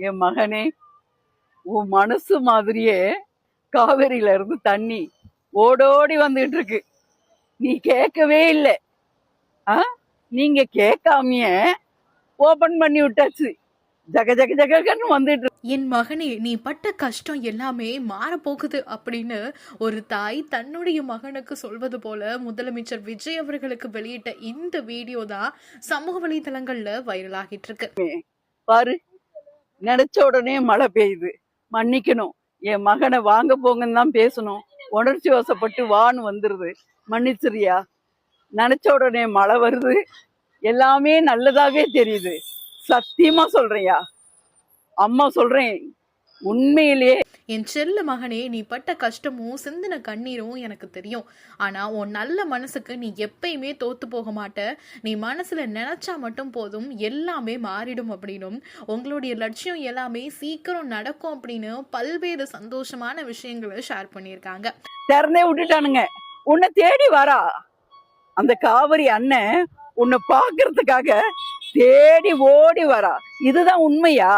என் மகனே, உன் மனசு மாதிரியே காவேரியில இருந்து தண்ணி ஓடோடி வந்துட்டு இருக்கு. நீ கேட்கவே இல்லை. நீங்க கேட்காமையே ஓபன் பண்ணி விட்டாச்சு. ஜக ஜக ஜகன்னு வந்துட்டு. என் மகனே, நீ பட்ட கஷ்டம் எல்லாமே மாறப்போகுது அப்படின்னு ஒரு தாய் தன்னுடைய மகனுக்கு சொல்வது போல முதலமைச்சர் விஜய் அவர்களுக்கு வெளியிட்ட இந்த வீடியோ தான் சமூக வலைதளங்கள்ல வைரல் ஆகிட்டு இருக்கு. பாரு, நினைச்ச உடனே மழை பெய்யுது. மன்னிக்கணும், என் மகனை வாங்க போங்கன்னு தான் பேசணும். உணர்ச்சி வசப்பட்டு வான்னு வந்துருது. மன்னிச்சிரியா. நினைச்ச உடனே மழை வருது. எல்லாமே நல்லதாவே தெரியுது. சத்தியமா சொல்றியா? அம்மா சொல்றேன், உண்மையிலேயே. என் செல்ல மகனே, நீ பட்ட கஷ்டமும் சிந்தின கண்ணீரும் எனக்கு தெரியும். ஆனா உன் நல்ல மனசுக்கு நீ எப்பயுமே தோத்து போக மாட்ட. நீ மனசுல நினைச்சா மட்டும் போதும், எல்லாமே மாறிடும் அப்படின்னும் உங்களுடைய லட்சியம் எல்லாமே சீக்கிரம் நடக்கும் அப்படின்னு பல்வேறு சந்தோஷமான விஷயங்களை ஷேர் பண்ணியிருக்காங்க. திறந்தே விட்டுட்டானுங்க. உன்னை தேடி வரா அந்த காவிரி அண்ணன். உன்னை பாக்குறதுக்காக தேடி ஓடி வரா. இதுதான் உண்மையா?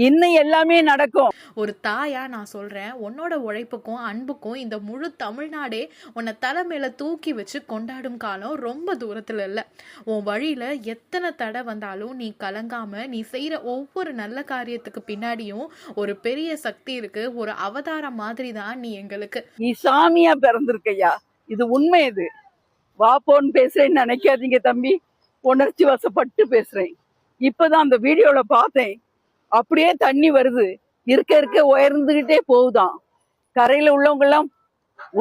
இன்னும் எல்லாமே நடக்கும். ஒரு தாயா நான் சொல்றேன், உன்னோட உழைப்புக்கும் அன்புக்கும் இந்த முழு தமிழ்நாடே உன்னை தலை மேல தூக்கி வச்சு கொண்டாடும் காலம் ரொம்ப தூரத்துல இல்ல. உன் வழியில எத்தனை தடை வந்தாலும் நீ கலங்காம நீ செய்யற ஒவ்வொரு நல்ல காரியத்துக்கு பின்னாடியும் ஒரு பெரிய சக்தி இருக்கு. ஒரு அவதாரம் மாதிரி தான் நீ எங்களுக்கு. நீ சாமியா பிறந்திருக்கையா, இது உண்மை. இது வாப்போன்னு பேசுறேன்னு நினைக்காதீங்க தம்பி. உணர்ச்சி வசப்பட்டு பேசுறேன். இப்பதான் அந்த வீடியோல பார்த்தேன். அப்படியே தண்ணி வருது. இருக்க இருக்க உயர்ந்துகிட்டே போகுதான். கரையில உள்ளவங்க எல்லாம்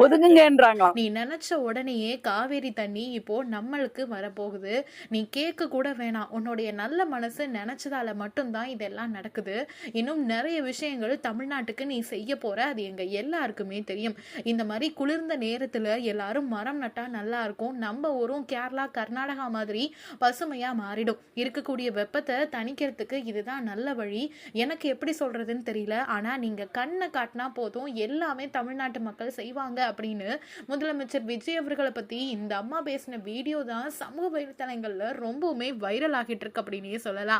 ஒதுங்குங்கன்றாங்க. நீ நினைச்ச உடனேயே காவேரி தண்ணி இப்போ நம்மளுக்கு வரப்போகுது. நீ கேட்க கூட வேணாம். உன்னுடைய நல்ல மனசு நினைச்சதால மட்டும்தான் இதெல்லாம் நடக்குது. இன்னும் நிறைய விஷயங்கள் தமிழ்நாட்டுக்கு நீ செய்ய போற. அது எங்க எல்லாருக்குமே தெரியும். இந்த மாதிரி குளிர்ந்த நேரத்துல எல்லாரும் மரம் நட்டா நல்லா இருக்கும். நம்ம ஊரும் கேரளா கர்நாடகா மாதிரி பசுமையா மாறிடும். இருக்கக்கூடிய வெப்பத்தை தணிக்கிறதுக்கு இதுதான் நல்ல வழி. எனக்கு எப்படி சொல்றதுன்னு தெரியல. ஆனா நீங்க கண்ணை காட்டினா போதும், எல்லாமே தமிழ்நாட்டு மக்கள் செய்வாங்க அப்படின்னு முதலமைச்சர் விஜய் அவர்களை பத்தி இந்த அம்மா பேசின வீடியோ தான் சமூக வலைத்தளங்கள்ல ரொம்பவுமே வைரல் ஆகிட்டு இருக்கு அப்படின்னே சொல்லலாம்.